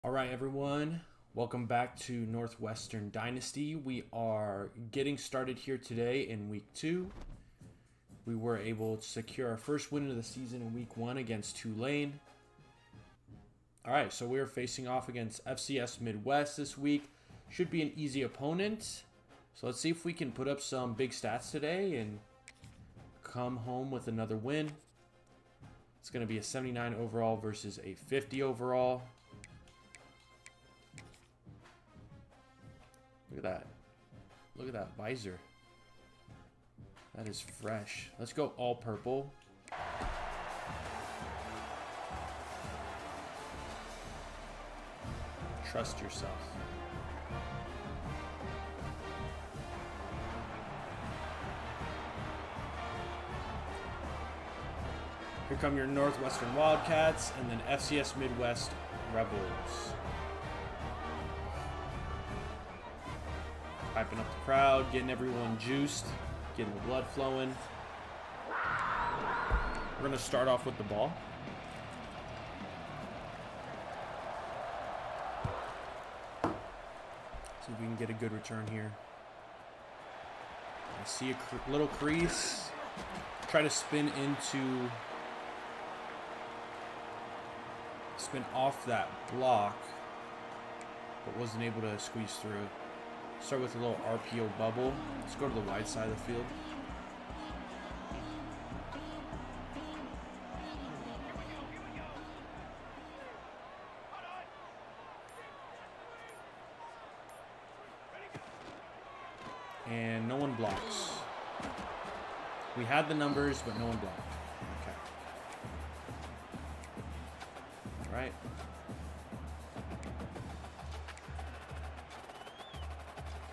All right, everyone. Welcome back to Northwestern Dynasty. We are getting started here today in week 2. We were able to secure our first win of the season in week 1 against Tulane. All right, so we're facing off against FCS Midwest this week. Should be an easy opponent. So let's see if we can put up some big stats today and come home with another win. It's going to be a 79 overall versus a 50 overall. Look at that. Look at that visor. That is fresh. Let's go all purple. Trust yourself. Here come your Northwestern Wildcats and then FCS Midwest Rebels. Hyping up the crowd, getting everyone juiced, getting the blood flowing. We're going to start off with the ball. See if we can get a good return here. I see a little crease. Try to spin off that block, but wasn't able to squeeze through. Start with a little RPO bubble. Let's go to the wide side of the field. And no one blocks. We had the numbers, but no one blocked. Okay. All right.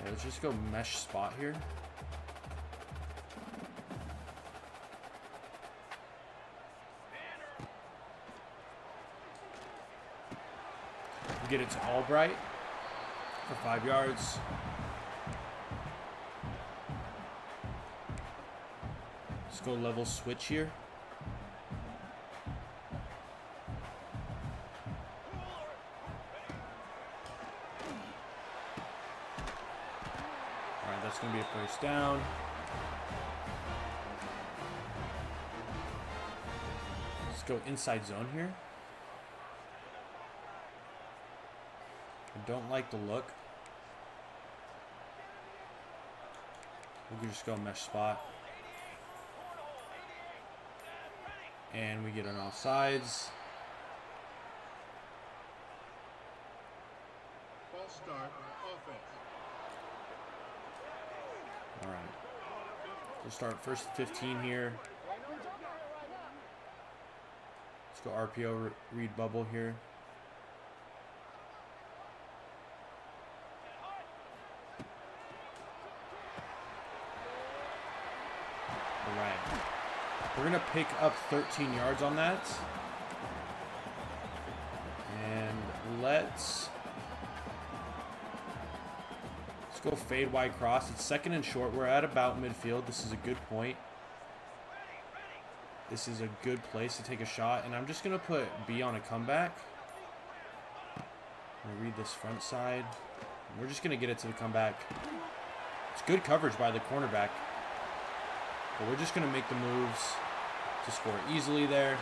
Okay, let's just go mesh spot here. Get it to Albright for 5 yards. Let's go level switch here. Alright, that's going to be a first down. Let's go inside zone here. I don't like the look. We can just go mesh spot. And we get an offsides. False start, offense. All right. We'll start first 15 here. Let's go RPO read bubble here. All right. We're going to pick up 13 yards on that. And let's go fade wide cross. It's second and short. We're at about midfield. This is a good point. This is a good place to take a shot. And I'm just going to put B on a comeback. I'm going to read this front side. We're just going to get it to the comeback. It's good coverage by the cornerback. But we're just going to make the moves to score easily there.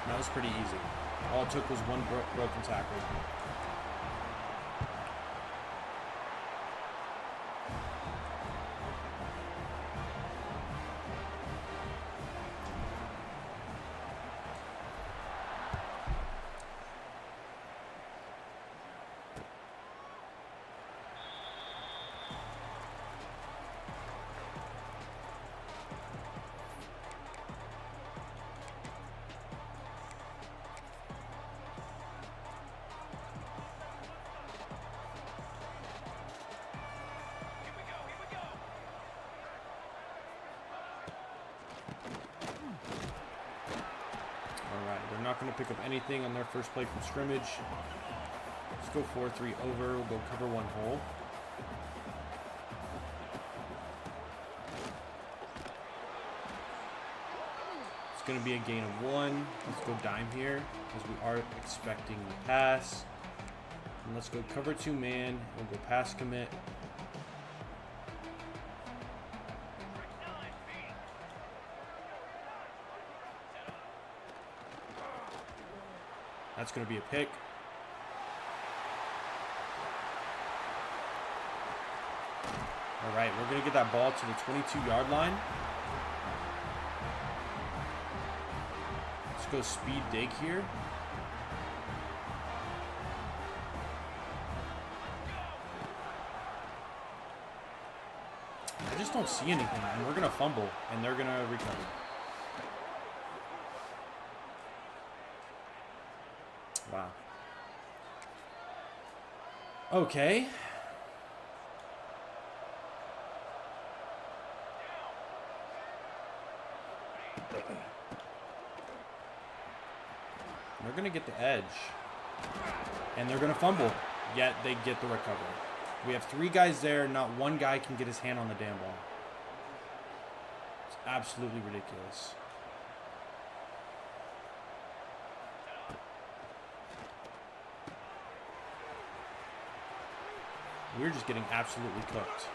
That was pretty easy. All it took was one broken tackle. They're not going to pick up anything on their first play from scrimmage. Let's go 4-3 over. We'll go cover one hole. It's going to be a gain of 1. Let's go dime here as we are expecting the pass. And let's go cover 2 man. We'll go pass commit. That's going to be a pick. All right, we're going to get that ball to the 22-yard line. Let's go speed dig here. I just don't see anything, and we're going to fumble, and they're going to recover. Wow. Okay. They're going to get the edge. And they're going to fumble. Yet they get the recovery. We have 3 guys there. Not one guy can get his hand on the damn ball. It's absolutely ridiculous. We're just getting absolutely cooked.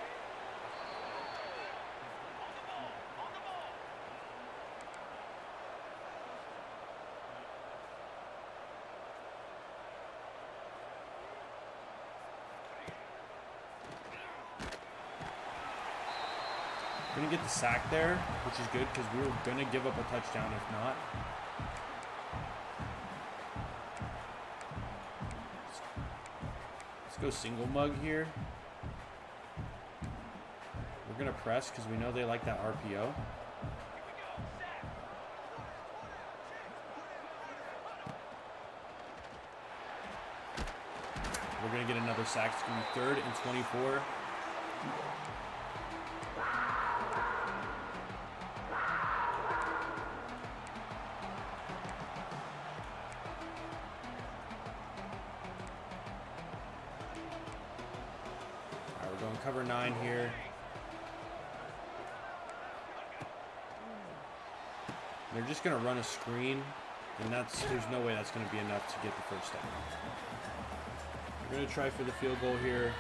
We're going to get the sack there, which is good because we were going to give up a touchdown if not. Let's go single mug here. We're going to press because we know they like that RPO. We're going to get another sack. It's going to be 3rd and 24. Cover 9 here. They're just going to run a screen, and there's no way that's going to be enough to get the first down. We're going to try for the field goal here.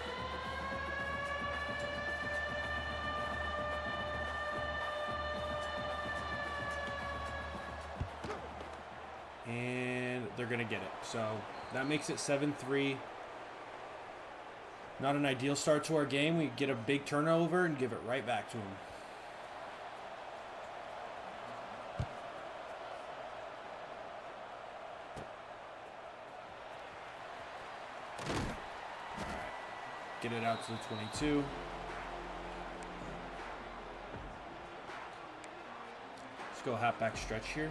And they're going to get it. So that makes it 7-3. Not an ideal start to our game. We get a big turnover and give it right back to them. Get it out to the 22. Let's go halfback stretch here.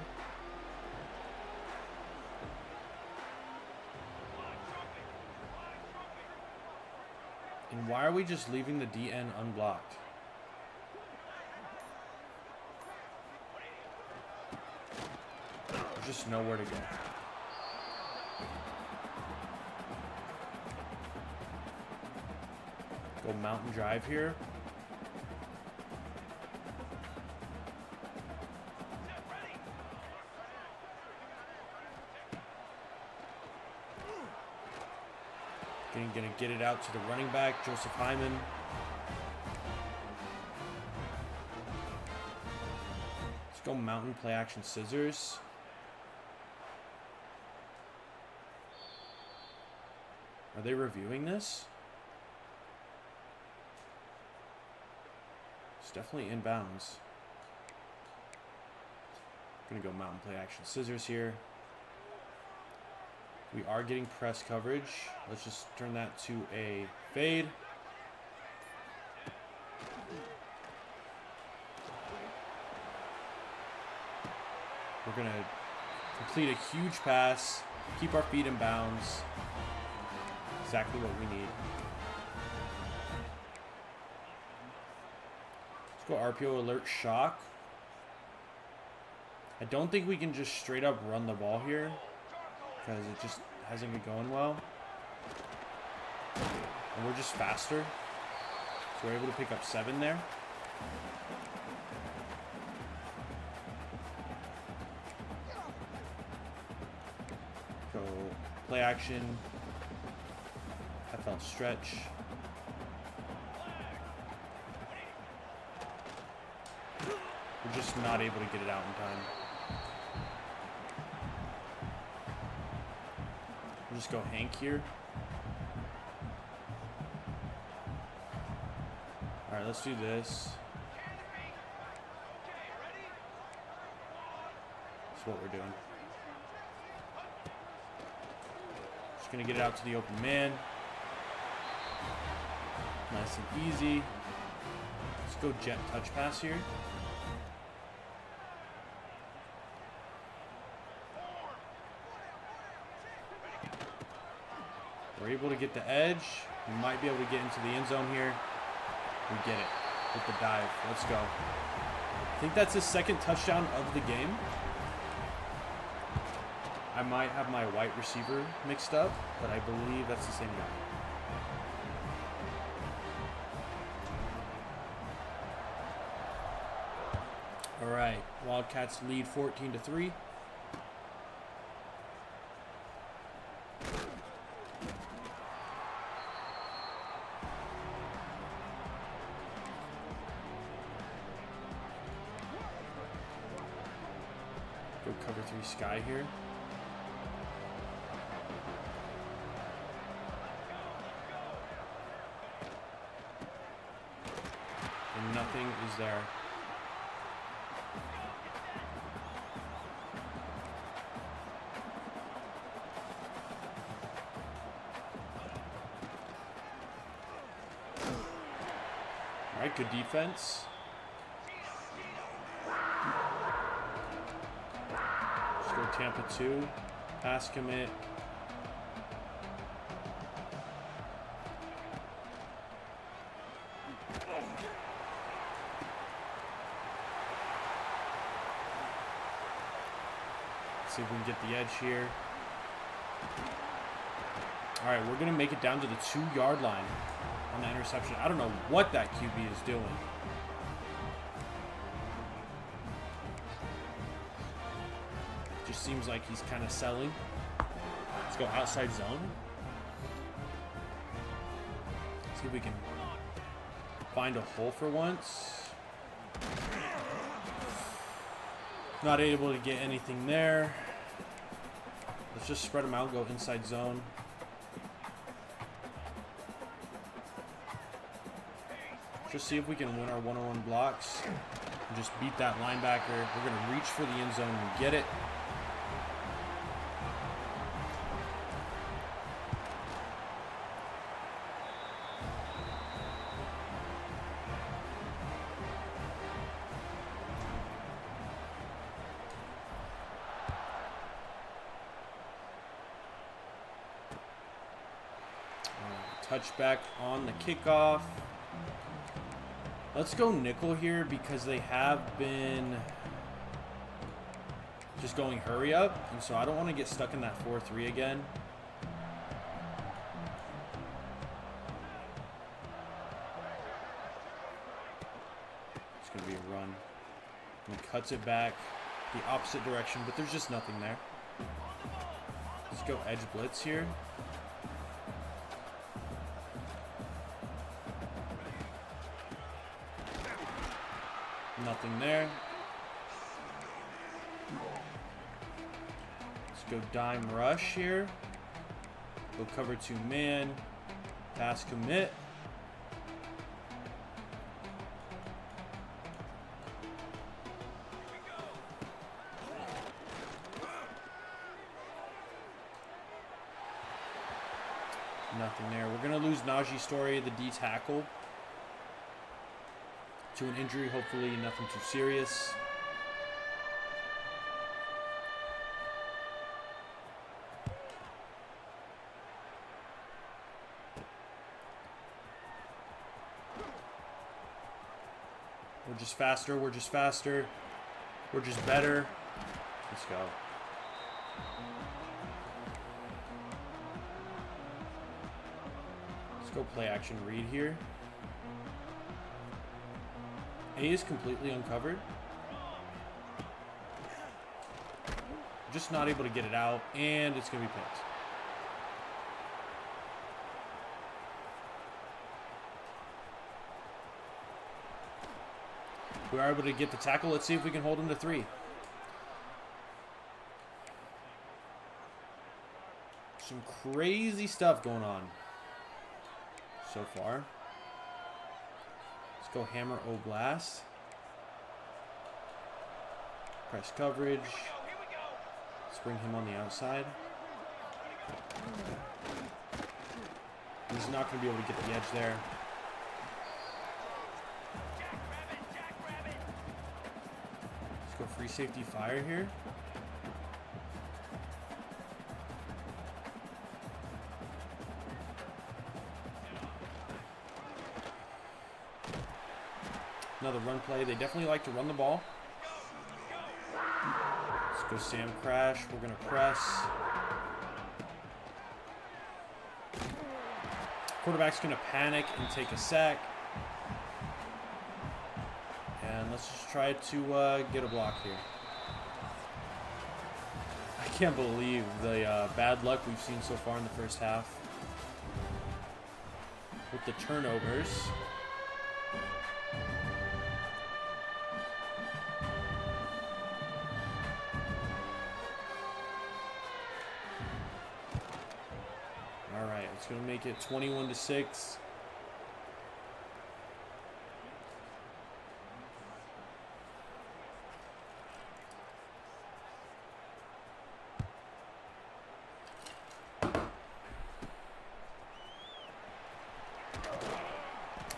And why are we just leaving the DN unblocked? There's just nowhere to go. Go mountain drive here. Gonna get it out to the running back, Joseph Hyman. Let's go mountain play action scissors. Are they reviewing this? It's definitely inbounds. Gonna go mountain play action scissors here. We are getting press coverage. Let's just turn that to a fade. We're going to complete a huge pass, keep our feet in bounds. Exactly what we need. Let's go RPO alert shock. I don't think we can just straight up run the ball here, because it just hasn't been going well. And we're just faster. So we're able to pick up 7 there. play action. FL stretch. We're just not able to get it out in time. We'll just go Hank here. All right, let's do this. That's what we're doing. Just gonna get it out to the open man. Nice and easy. Let's go jet touch pass here. We're able to get the edge. We might be able to get into the end zone here. We get it with the dive. Let's go. I think that's his second touchdown of the game. I might have my white receiver mixed up, but I believe that's the same guy. All right, Wildcats lead 14-3. Go cover 3 sky here. And nothing is there. All right, good defense. Let's go Tampa 2. Pass commit. See if we can get the edge here. All right, we're going to make it down to the 2-yard line on the interception. I don't know what that QB is doing. Just seems like he's kind of selling. Let's go outside zone. See if we can find a hole for once. Not able to get anything there. Let's just spread them out, go inside zone. Just see if we can win our one-on-one blocks and just beat that linebacker. We're going to reach for the end zone and get it. Touchback on the kickoff. Let's go nickel here because they have been just going hurry up, and so I don't want to get stuck in that 4-3 again. It's going to be a run. And he cuts it back the opposite direction, but there's just nothing there. Let's go edge blitz here. Nothing there. Let's go dime rush here. Go cover 2 man. Pass commit. Nothing there. We're going to lose Najee Story, the D tackle, to an injury, hopefully nothing too serious. We're just faster, we're just faster. We're just better. Let's go. Let's go play action read here. A is completely uncovered. just not able to get it out, and it's going to be picked. We are able to get the tackle. Let's see if we can hold him to 3. Some crazy stuff going on so far. Let's go hammer O-blast. Press coverage. Let's bring him on the outside. He's not going to be able to get the edge there. Let's go free safety fire here. Another run play. They definitely like to run the ball. Let's go Sam Crash. We're going to press. Quarterback's going to panic and take a sack. And let's just try to get a block here. I can't believe the bad luck we've seen so far in the first half with the turnovers. It's going to make it 21-6.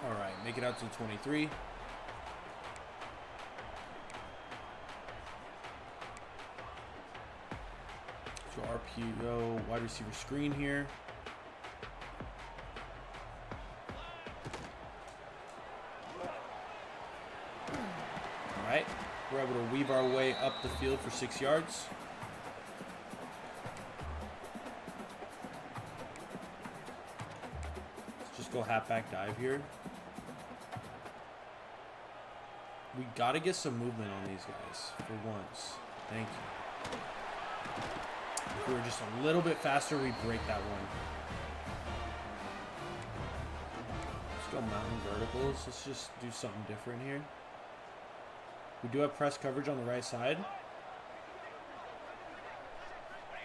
All right, make it out to 23. So RPO wide receiver screen here. Alright, we're able to weave our way up the field for 6 yards. Let's just go halfback dive here. We got to get some movement on these guys for once. Thank you. If we were just a little bit faster, we'd break that one. Let's go mountain verticals. Let's just do something different here. We do have press coverage on the right side.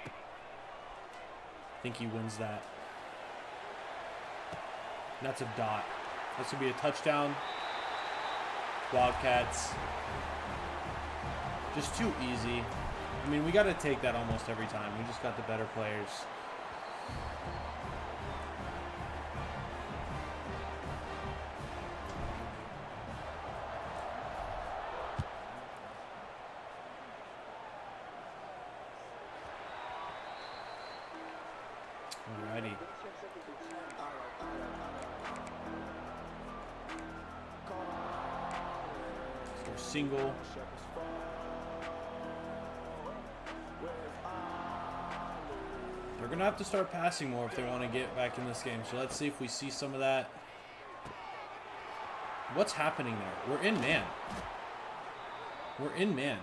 I think he wins that. And that's a dot. That's going to be a touchdown. Wildcats. Just too easy. I mean, we got to take that almost every time. We just got the better players. Alrighty. So single. They're going to have to start passing more if they want to get back in this game. So let's see if we see some of that. What's happening there? We're in man. We're in man.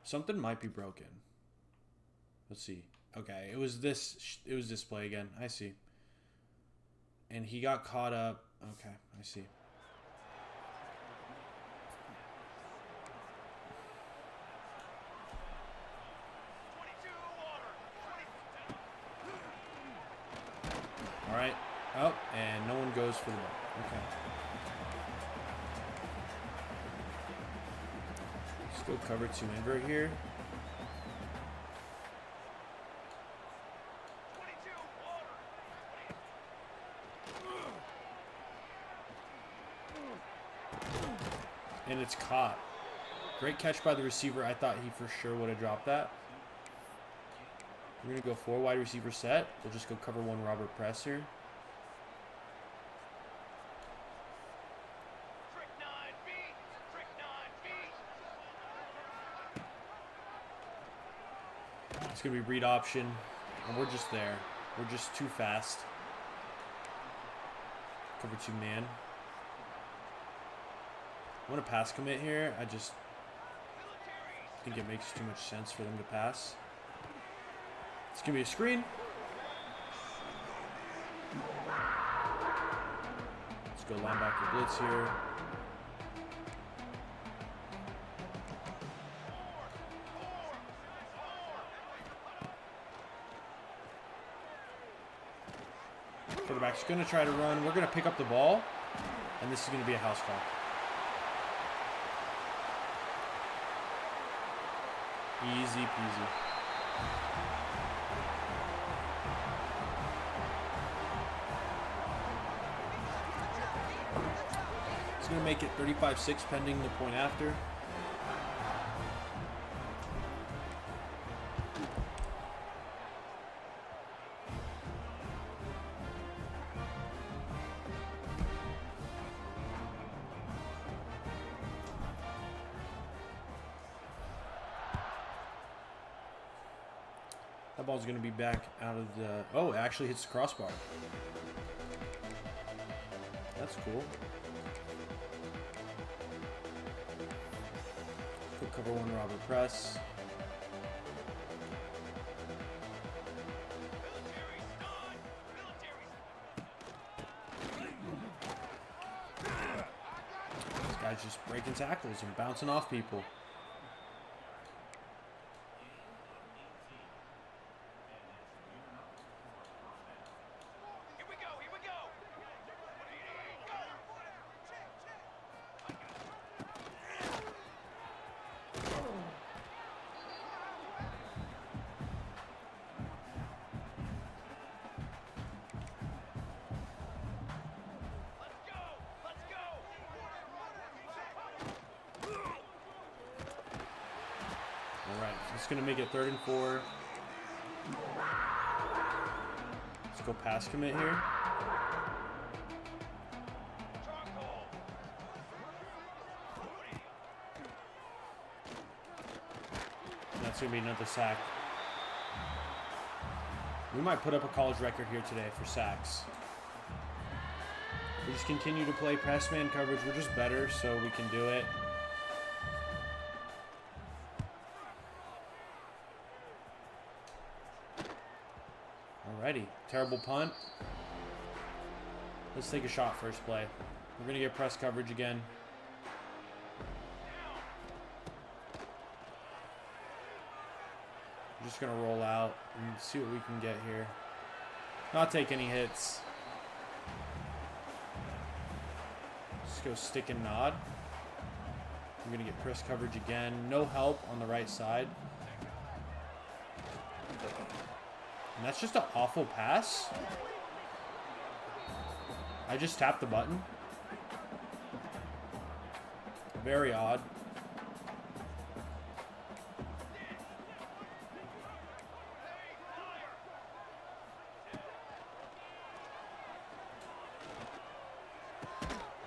Something might be broken. Let's see. Okay, it was this play again. I see. And he got caught up. Okay, I see. All right. Oh, and no one goes for the ball. Okay. Let's go cover 2 end right here. And it's caught. Great catch by the receiver. I thought he for sure would have dropped that. We're going to go 4 wide receiver set. We'll just go cover 1 Robert press here. It's going to be read option. And we're just there. We're just too fast. Cover 2 man. I want to pass commit here. I just think it makes too much sense for them to pass. It's going to be a screen. Let's go linebacker blitz here. Quarterback's going to try to run. We're going to pick up the ball, and this is going to be a house call. Easy peasy. It's going to make it 35-6 pending the point after. That ball's going to be back out of the... Oh, it actually hits the crossbar. That's cool. Go cover one, Robert press. This guy's just breaking tackles and bouncing off people. Alright, so it's going to make it 3rd and 4. Let's go pass commit here. That's going to be another sack. We might put up a college record here today for sacks. We just continue to play press man coverage. We're just better, so we can do it. Alrighty, terrible punt. Let's take a shot first play. We're going to get press coverage again. We're just going to roll out and see what we can get here. Not take any hits. Just go stick and nod. We're going to get press coverage again. No help on the right side. And that's just an awful pass. I just tapped the button. Very odd.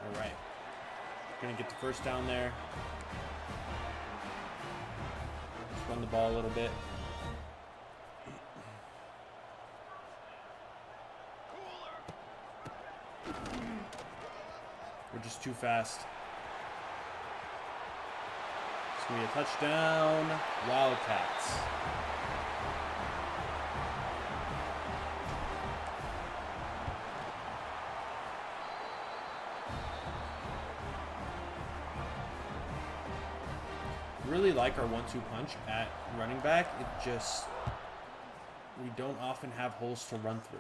All right. Gonna get the first down there. Just run the ball a little bit. We're just too fast. It's going to be a touchdown. Wildcats. Really like our 1-2 punch at running back. It just, we don't often have holes to run through.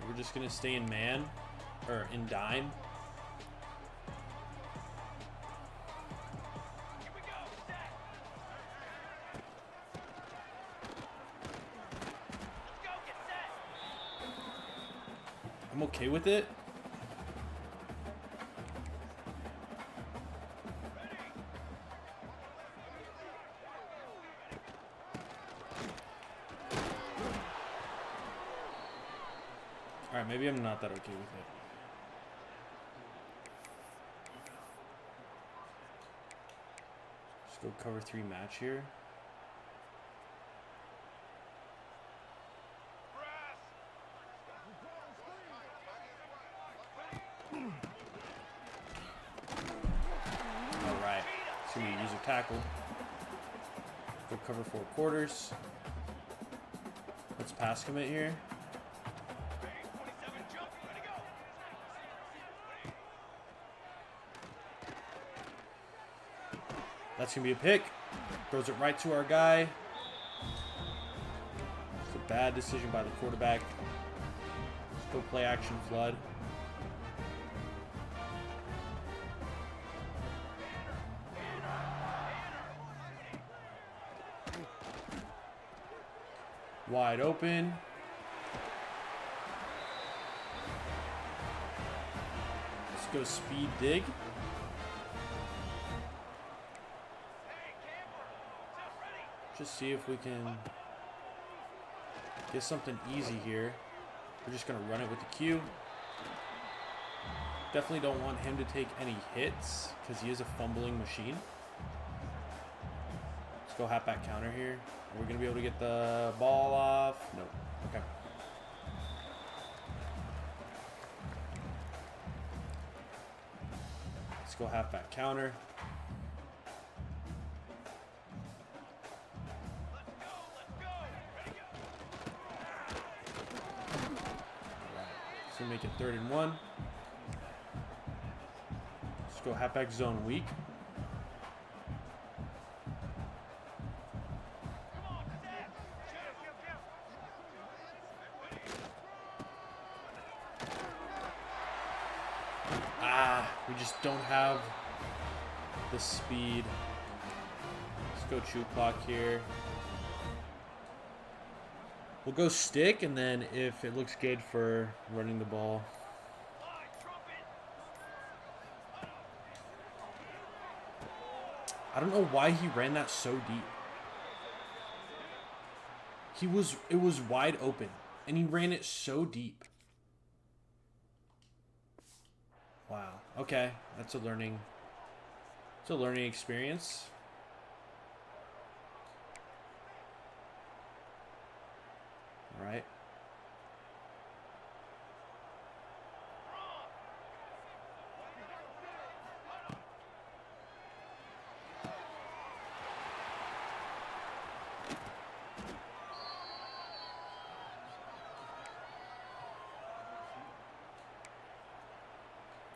We're just going to stay in man, or in dime. I'm okay with it. Alright, maybe I'm not that okay with it. Just go cover 3 match here. going to be a user tackle. Go cover 4 quarters. Let's pass commit here. That's going to be a pick. Throws it right to our guy. It's a bad decision by the quarterback. Let's go play action flood. Wide open. Let's go speed dig. Just see if we can get something easy here. We're just going to run it with the Q. Definitely don't want him to take any hits because he is a fumbling machine. Let's go halfback counter here. Are we going to be able to get the ball off? Nope. Okay. Let's go halfback counter. So make it 3rd and 1. Let's go halfback zone weak. We just don't have the speed. Let's go chew clock here. We'll go stick, and then if it looks good for running the ball. I don't know why he ran that so deep. It was wide open, and he ran it so deep. Wow. Okay, that's a learning. It's a learning experience. All right.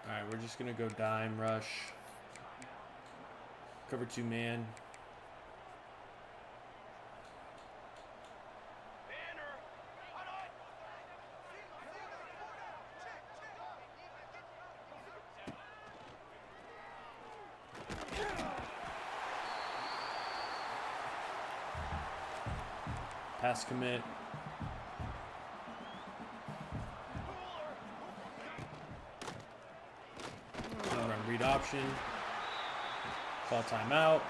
All right, we're just gonna go dime rush. Cover 2 man. Pass commit. Run read option. Call timeout.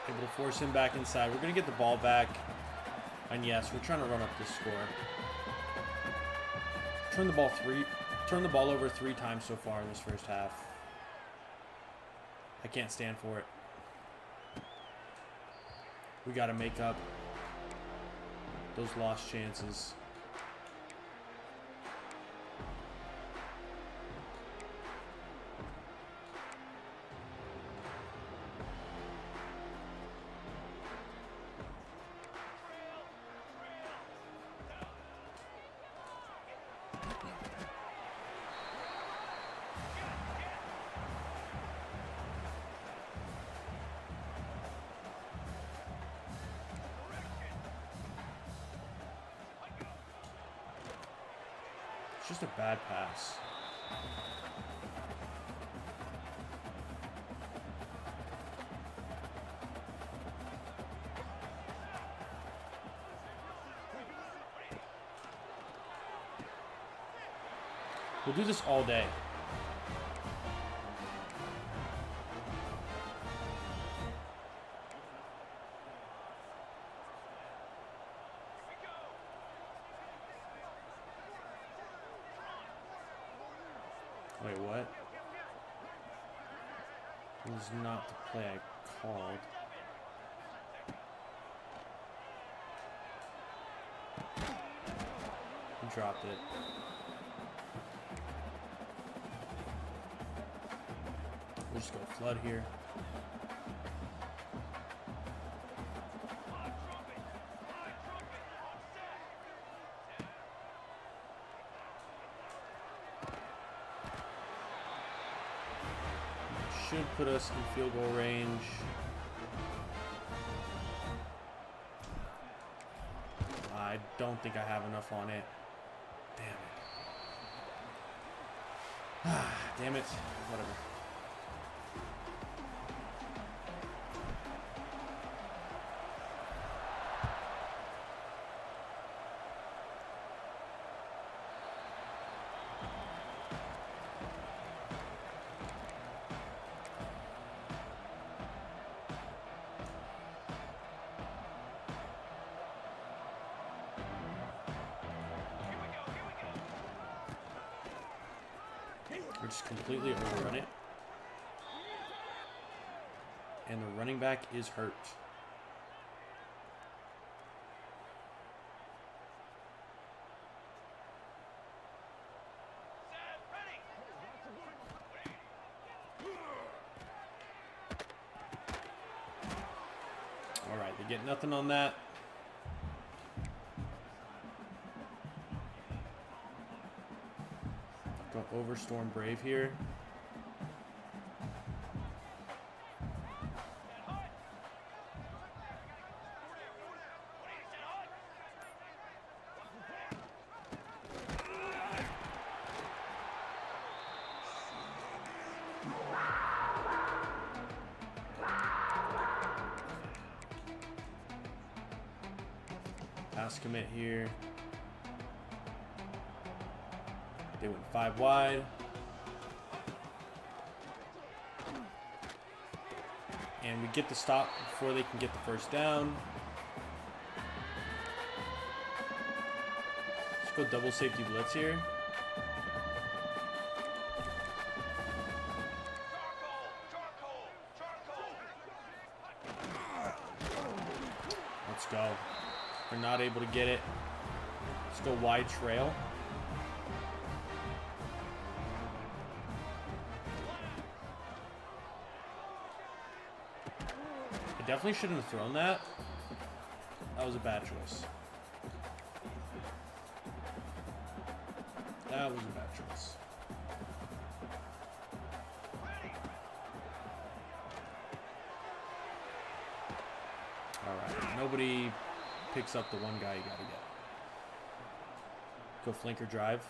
Able to force him back inside. We're going to get the ball back. And yes, we're trying to run up this score. Turn the ball over 3 times so far in this first half. I can't stand for it. We got to make up those lost chances. It's just a bad pass. We'll do this all day. Wait, what? It was not the play I called. He dropped it. We'll just go flood here. Should put us in field goal range. I don't think I have enough on it. Damn it. Damn it. Whatever. We're just completely overrun it. And the running back is hurt. All right, they get nothing on that. Go over Storm Brave here. Pass commit here. They went 5 wide. And we get the stop before they can get the first down. Let's go double safety blitz here. Let's go. They're not able to get it. Let's go wide trail. I definitely shouldn't have thrown that. That was a bad choice. That was a bad choice. All right, nobody picks up the one guy you gotta get. Go flanker drive.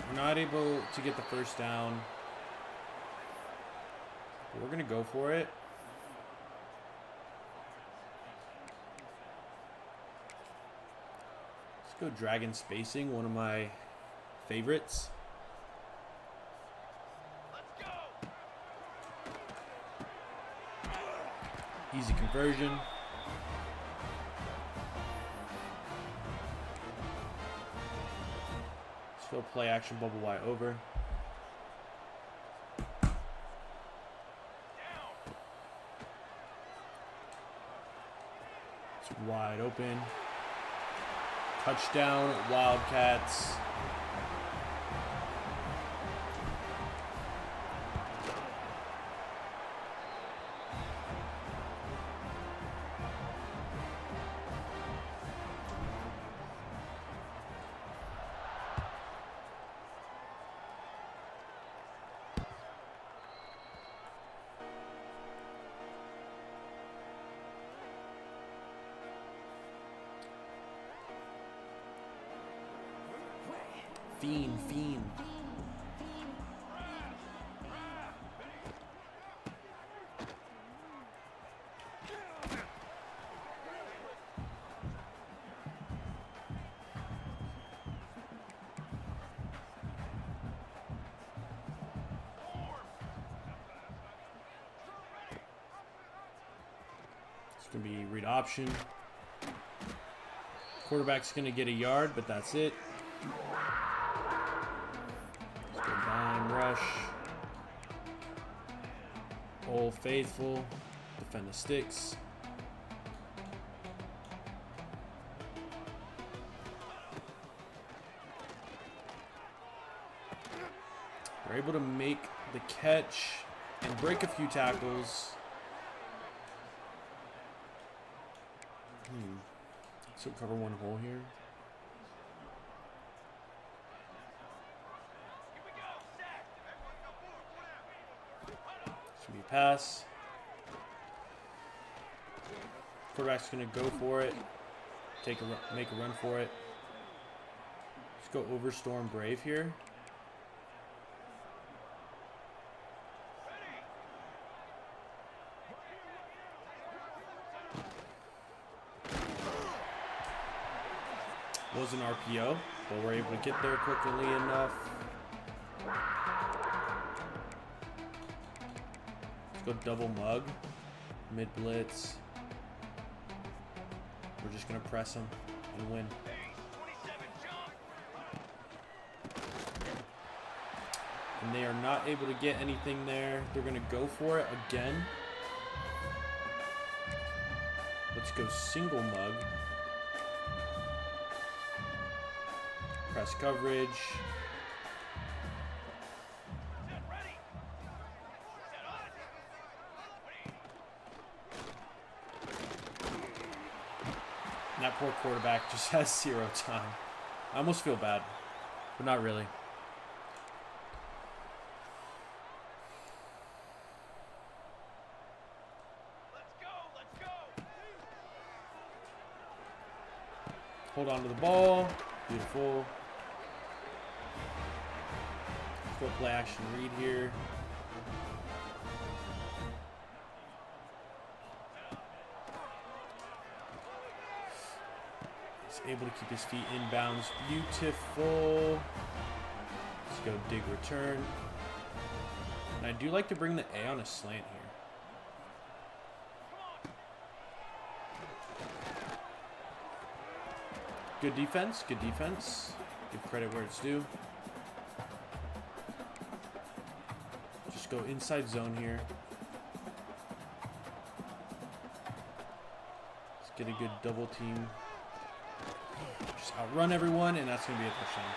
We're not able to get the first down. But we're gonna go for it. Let's go dragon spacing, one of my favorites. Easy conversion. Let's go play action bubble wide over. It's wide open. Touchdown, Wildcats. Fiend. It's going to be read option. Quarterback's going to get a yard, but that's it. Let's go dime rush. Old Faithful. Defend the sticks. We're able to make the catch and break a few tackles. So cover one hole here. Should be a pass. Quarterback's gonna go for it. Make a run for it. Let's go over Storm Brave here. Was an RPO, but we're able to get there quickly enough. Let's go double mug, mid blitz. We're just gonna press them and win. And they are not able to get anything there. They're gonna go for it again. Let's go single mug. Press coverage. And that poor quarterback just has 0 time. I almost feel bad, but not really. Let's go. Hold on to the ball. Beautiful. Let's go play action read here. He's able to keep his feet inbounds. Beautiful. Let's go dig return. And I do like to bring the A on a slant here. Good defense, good defense. Give credit where it's due. Just go inside zone here. Let's get a good double team. Just outrun everyone, and that's going to be a touchdown.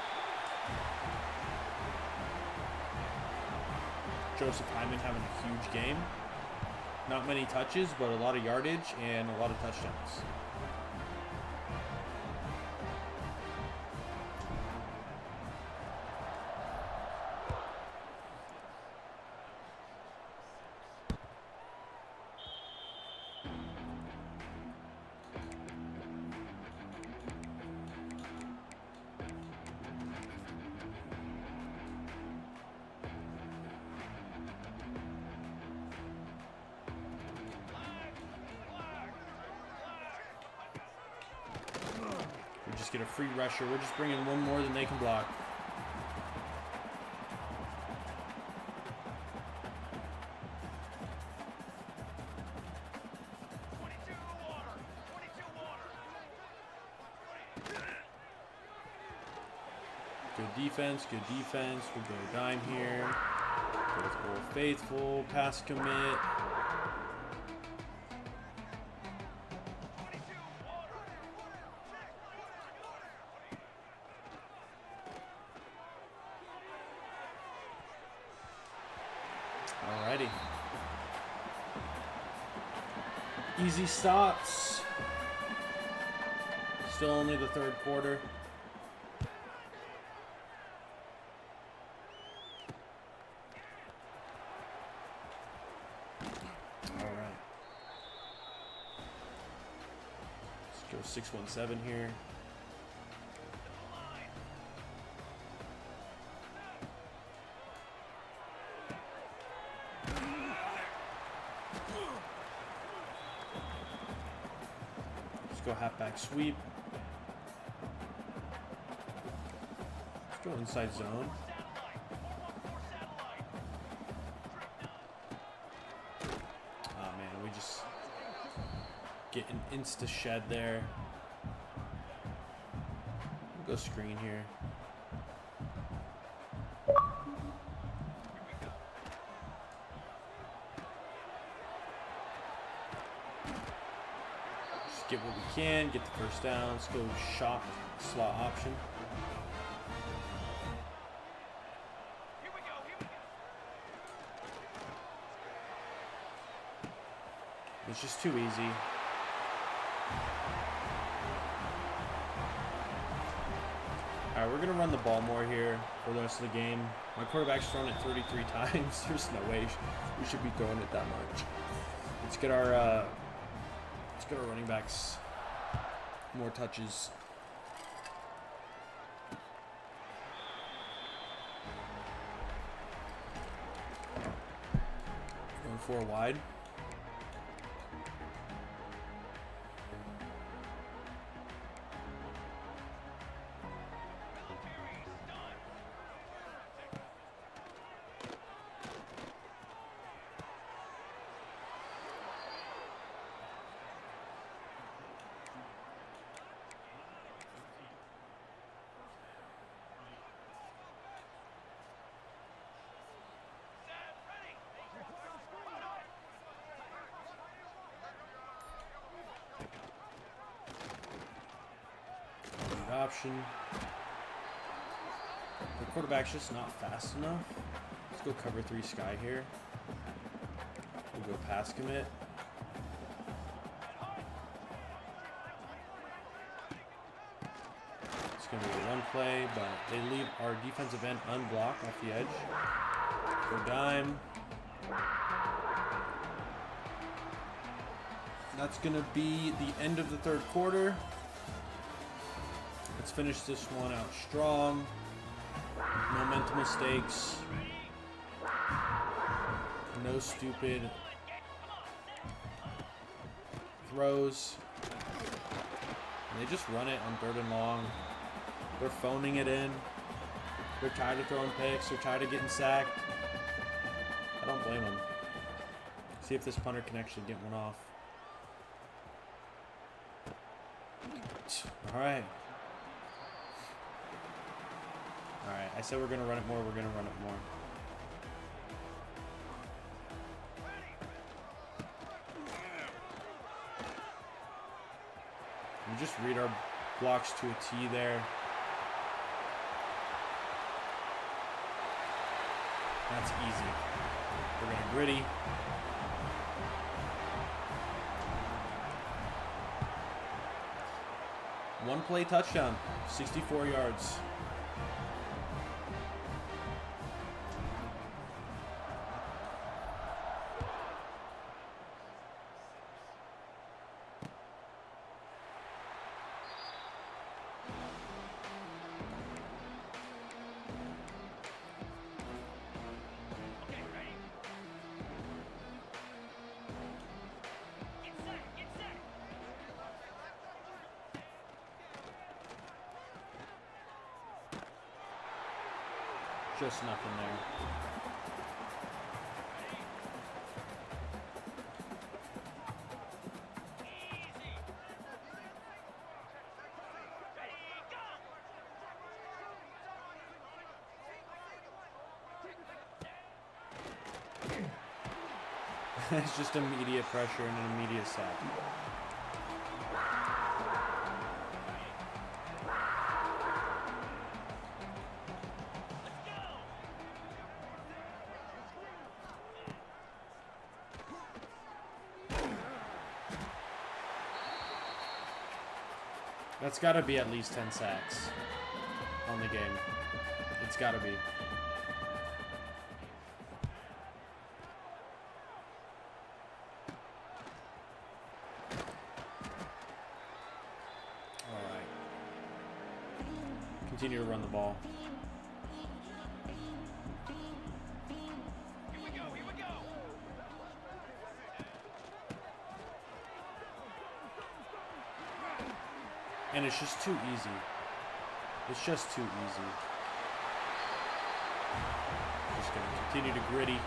Joseph Hyman having a huge game. Not many touches, but a lot of yardage and a lot of touchdowns. Just get a free rusher. We're just bringing one more than they can block. Good defense, good defense. We'll go dime here. Go with Old Faithful, pass commit. Alrighty. Easy stops. Still only the third quarter. Alright. Let's go 617 here. Go halfback sweep. Let's go inside zone. Oh man, we just get an insta shed there. Go screen here. Just get what we can. Get the first down. Let's go shot slot option. It's just too easy. All right, we're going to run the ball more here for the rest of the game. My quarterback's thrown it 33 times. There's no way we should be throwing it that much. Let's get our running backs more touches. Going 4 wide. Option. The quarterback's just not fast enough. Let's go cover 3 sky here. We'll go pass commit. It's going to be a 1 play, but they leave our defensive end unblocked off the edge. Go dime. That's going to be the end of the 3rd quarter. Let's finish this one out strong. No mental mistakes. No stupid throws. And they just run it on 3rd and long. They're phoning it in. They're tired of throwing picks. They're tired of getting sacked. I don't blame them. See if this punter can actually get one off. All right. Alright, I said we're going to run it more, we're going to run it more. We just read our blocks to a T there. That's easy. We're going to gritty. One play touchdown, 64 yards. Just nothing there. It's just immediate pressure and an immediate sack. That's got to be at least 10 sacks on the game. It's got to be. All right. Continue to run the ball. And it's just too easy. It's just too easy. Just going to continue to gritty.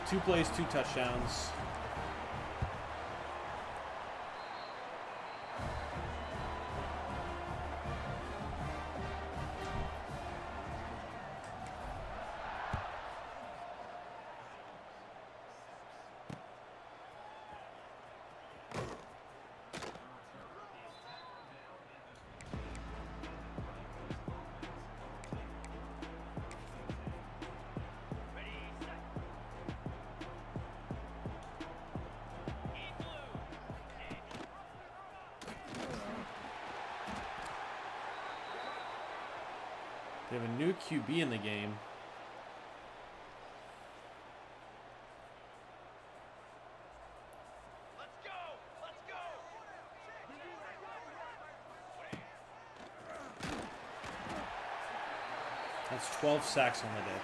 2 plays, 2 touchdowns. We have a new QB in the game. That's 12 sacks on the day.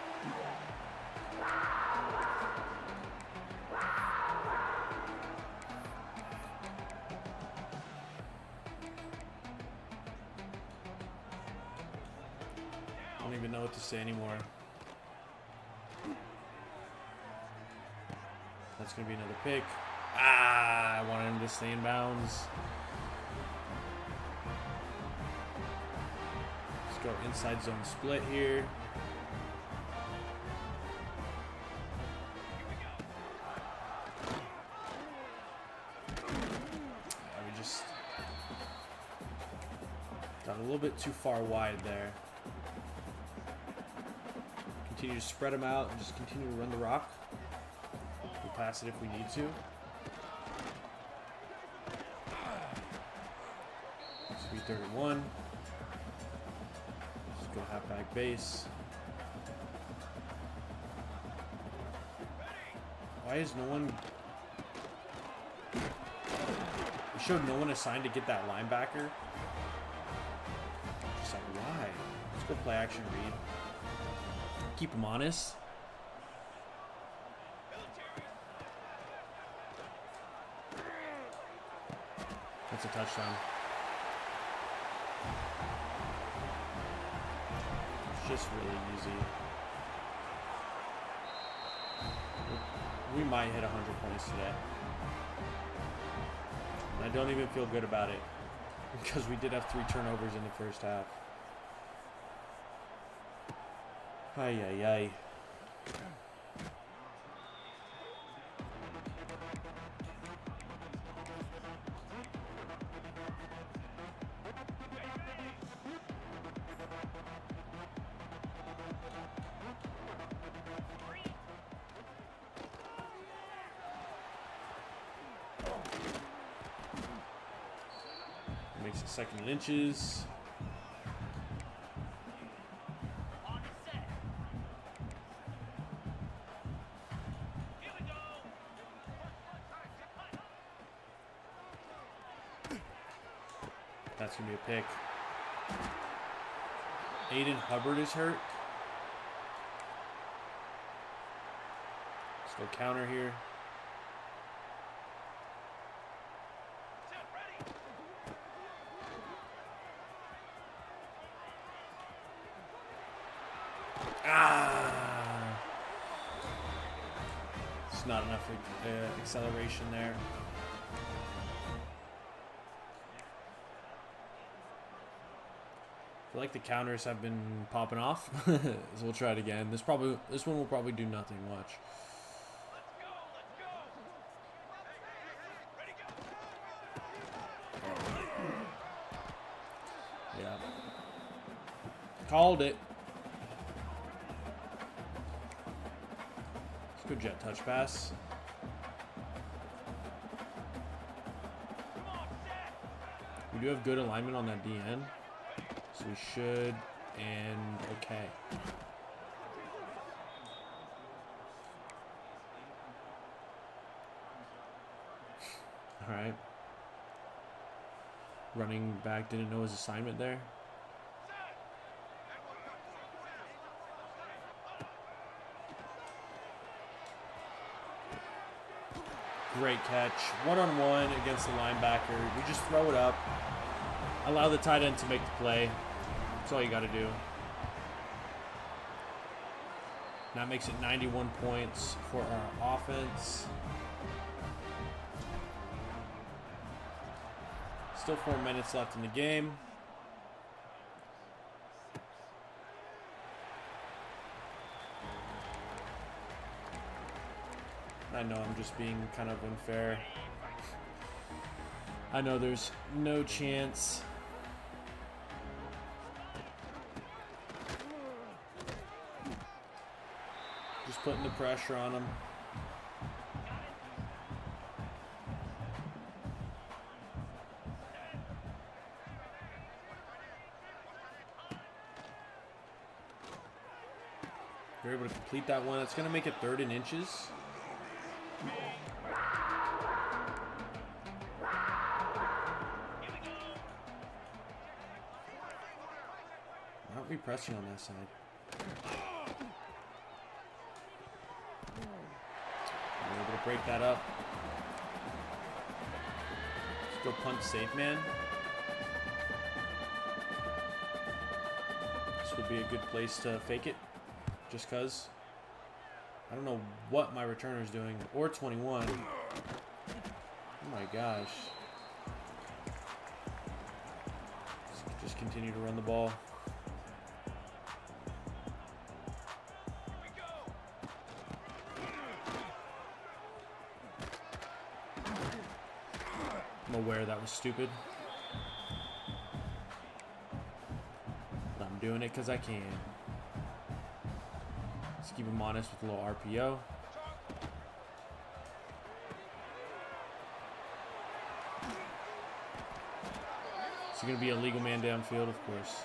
I don't even know what to say anymore. That's going to be another pick. I wanted him to stay in bounds. Let's go inside zone split here. We just got a little bit too far wide there. Continue to spread them out and just continue to run the rock. We'll pass it if we need to. It's 3:31. Let's go halfback base. Why is no one... We showed no one assigned to get that linebacker. Just like, why? Let's go play action read. Keep him honest. That's a touchdown. It's just really easy. We might hit 100 points today. And I don't even feel good about it because we did have 3 turnovers in the first half. Ay, ay, ay. Makes it 2nd and inches. That's going to be a pick. Aiden Hubbard is hurt. Let's go counter here. It's not enough acceleration there. I feel like the counters have been popping off. So we'll try it again. This one will probably do nothing. Watch. Yeah. Called it. Let's go jet touch pass. We do have good alignment on that DN. So we should, and okay. All right. Running back didn't know his assignment there. Great catch. One-on-one against the linebacker. We just throw it up. Allow the tight end to make the play. That's all you got to do. That makes it 91 points for our offense. Still 4 minutes left in the game. I know I'm just being kind of unfair. I know there's no chance. Just putting the pressure on them. They're able to complete that one. That's going to make it 3rd and inches. Not repressing on that side. We're able to break that up. Let's go punt safe, man. This would be a good place to fake it. Just because. I don't know what my returner is doing. Or 21. Oh my gosh. Let's just continue to run the ball. I'm aware that was stupid. But I'm doing it because I can. Let's keep him honest with a little RPO. It's going to be a legal man downfield, of course.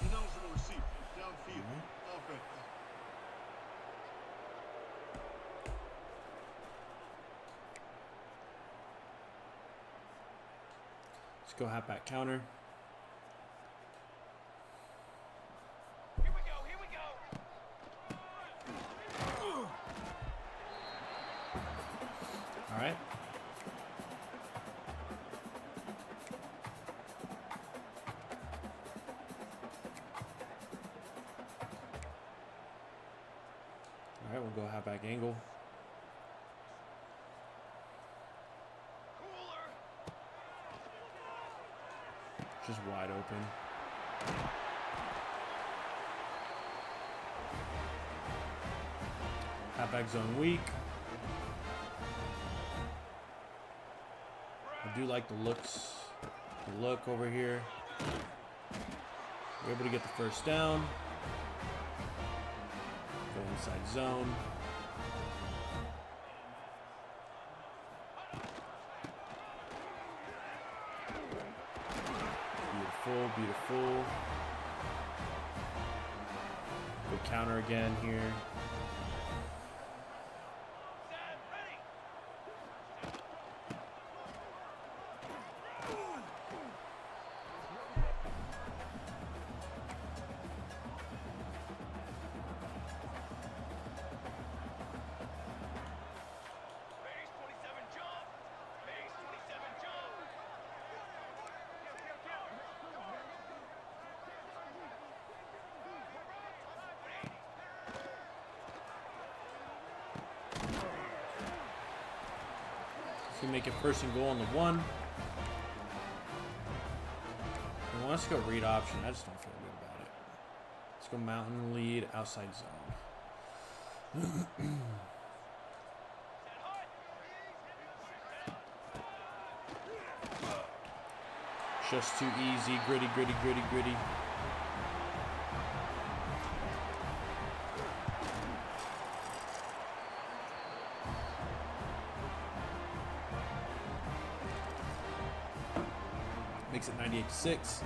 Ineligible receiver. Downfield. Offense. Let's go halfback counter. All right. All right, we'll go halfback angle. Just wide open. Halfback zone weak. I do like the looks. The look over here. We're able to get the first down. Go inside zone. Beautiful, beautiful. Good counter again here. So we make it 1st and goal on the 1. He wants to go read option. I just don't feel good about it. Let's go mountain lead outside zone. Just too easy. Gritty, gritty, gritty, gritty. Makes it 98-6.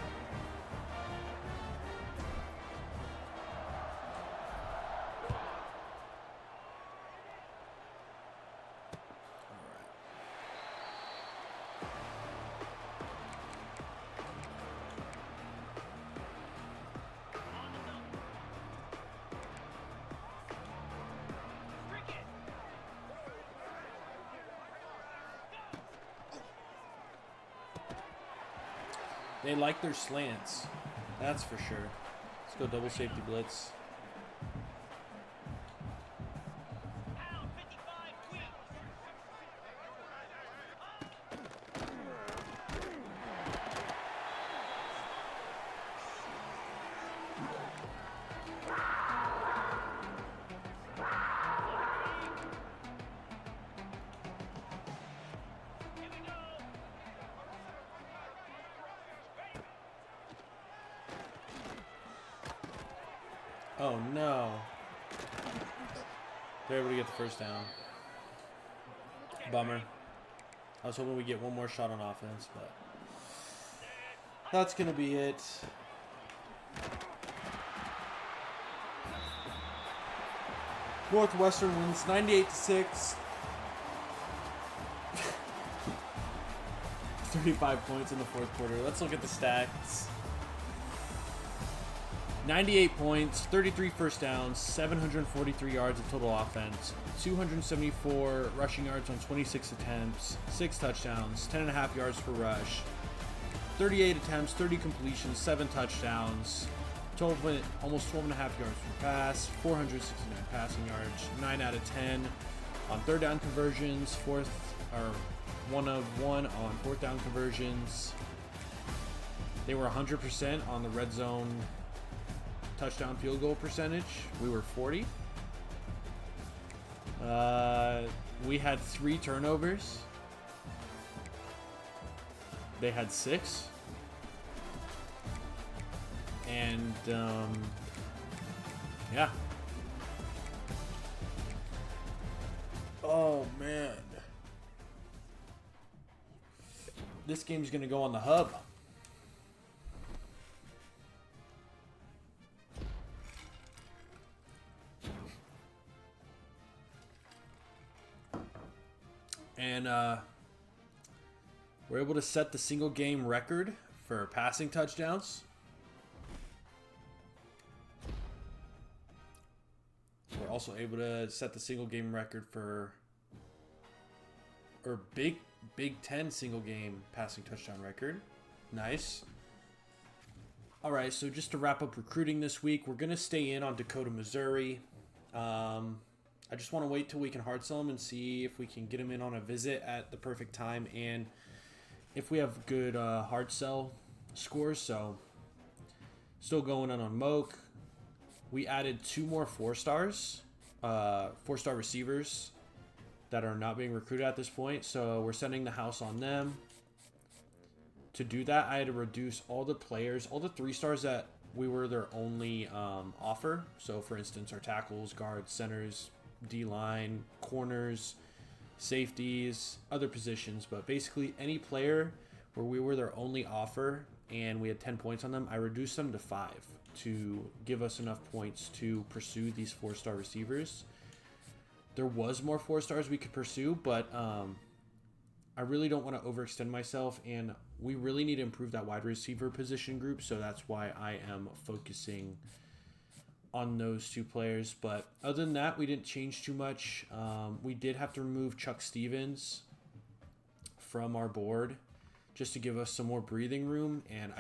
They like their slants. That's for sure. Let's go double safety blitz. Oh no. They're able to get the first down. Bummer. I was hoping we'd get one more shot on offense, but that's going to be it. Northwestern wins 98-6. 35 points in the fourth quarter. Let's look at the stats. 98 points, 33 first downs, 743 yards of total offense, 274 rushing yards on 26 attempts, 6 touchdowns, 10.5 yards per rush, 38 attempts, 30 completions, 7 touchdowns, total almost 12.5 yards per pass, 469 passing yards, 9 out of 10 on third down conversions, 1 of 1 on fourth down conversions. They were 100% on the red zone touchdown field goal percentage. We were 40. We had 3 turnovers. They had 6. And yeah. Oh man. This game's gonna go on the hub. And we're able to set the single game record for passing touchdowns. We're also able to set the single game record for Big Ten single game passing touchdown record. Nice. All right, so just to wrap up recruiting this week, we're going to stay in on Dakota, Missouri. I just want to wait till we can hard sell him and see if we can get him in on a visit at the perfect time and if we have good hard sell scores. So still going on Moke. We added 2 more 4-stars, 4-star receivers that are not being recruited at this point. So we're sending the house on them. To do that, I had to reduce all the players, all the 3-stars that we were their only offer. So for instance, our tackles, guards, centers, D-line, corners, safeties, other positions. But basically any player where we were their only offer and we had 10 points on them, I reduced them to 5 to give us enough points to pursue these 4-star receivers. There was more 4-stars we could pursue, but I really don't want to overextend myself, and we really need to improve that wide receiver position group, so that's why I am focusing on those 2 players. But other than that, we didn't change too much. We did have to remove Chuck Stevens from our board just to give us some more breathing room, and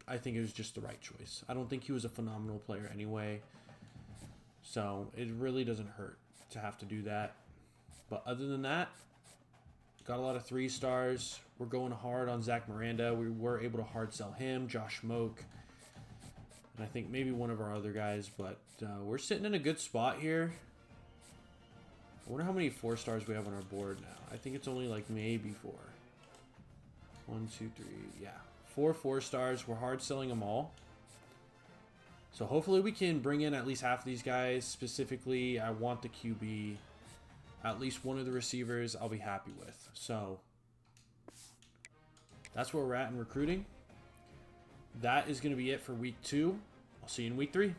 I think it was just the right choice. I don't think he was a phenomenal player anyway, so it really doesn't hurt to have to do that. But other than that, got a lot of 3-stars. We're going hard on Zach Miranda. We were able to hard sell him, Josh Moke, and I think maybe one of our other guys. But we're sitting in a good spot here. I wonder how many 4-stars we have on our board now. I think it's only like maybe 4. 1, 2, 3, yeah. 4 4-stars. We're hard selling them all. So hopefully we can bring in at least half of these guys. Specifically, I want the QB. At least one of the receivers I'll be happy with. So that's where we're at in recruiting. That is going to be it for week 2. I'll see you in week 3.